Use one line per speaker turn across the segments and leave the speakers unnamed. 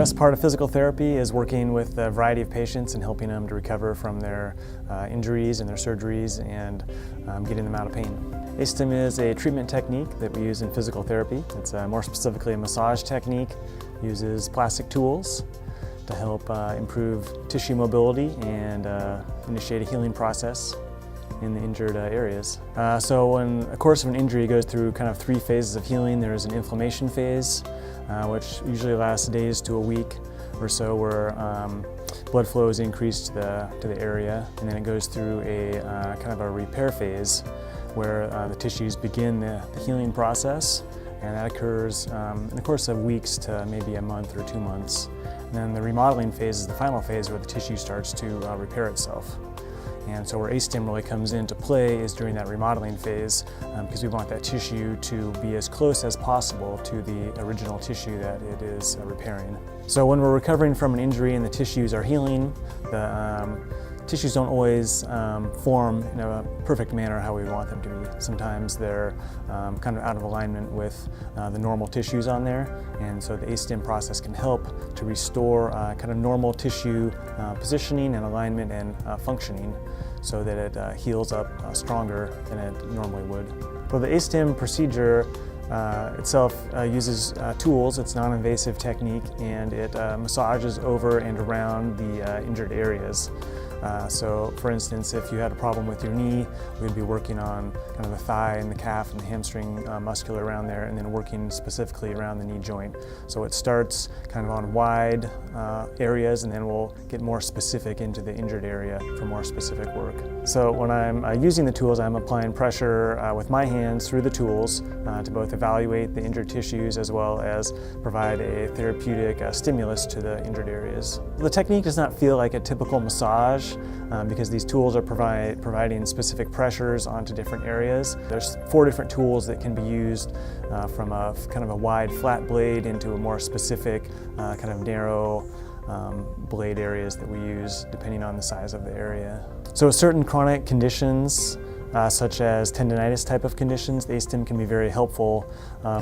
Best part of physical therapy is working with a variety of patients and helping them to recover from their injuries and their surgeries and getting them out of pain. ASTYM is a treatment technique that we use in physical therapy. It's more specifically a massage technique. It uses plastic tools to help improve tissue mobility and initiate a healing process in the injured areas. So when a course of an injury goes through kind of 3 phases of healing, there's an inflammation phase, which usually lasts days to a week or so, where blood flow is increased to the area, and then it goes through a kind of a repair phase where the tissues begin the healing process, and that occurs in the course of weeks to maybe a month or 2 months. And then the remodeling phase is the final phase where the tissue starts to repair itself. And so where ASTYM really comes into play is during that remodeling phase, because we want that tissue to be as close as possible to the original tissue that it is repairing. So when we're recovering from an injury and the tissues are healing, the tissues don't always form in a perfect manner how we want them to be. Sometimes they're kind of out of alignment with the normal tissues on there, and so the ASTYM process can help to restore kind of normal tissue positioning and alignment and functioning, so that it heals up stronger than it normally would. Well, the ASTYM procedure itself uses tools. It's a non-invasive technique, and it massages over and around the injured areas. So for instance, if you had a problem with your knee, we'd be working on kind of the thigh and the calf and the hamstring muscular around there, and then working specifically around the knee joint. So it starts kind of on wide areas, and then we'll get more specific into the injured area for more specific work. So when I'm using the tools, I'm applying pressure with my hands through the tools to both evaluate the injured tissues as well as provide a therapeutic stimulus to the injured areas. The technique does not feel like a typical massage because these tools are providing specific pressures onto different areas. There's 4 different tools that can be used, from a kind of a wide flat blade into a more specific kind of narrow blade areas that we use depending on the size of the area. So with certain chronic conditions, such as tendinitis type of conditions, the ASTYM can be very helpful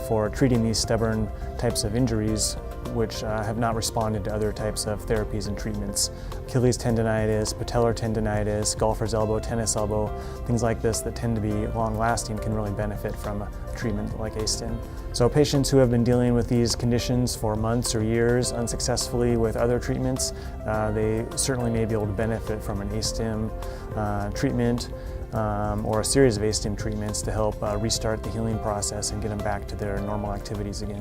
for treating these stubborn types of injuries which have not responded to other types of therapies and treatments. Achilles tendinitis, patellar tendinitis, golfer's elbow, tennis elbow, things like this that tend to be long-lasting can really benefit from a treatment like ASTYM. So patients who have been dealing with these conditions for months or years unsuccessfully with other treatments, they certainly may be able to benefit from an ASTYM treatment or a series of ASTYM treatments to help restart the healing process and get them back to their normal activities again.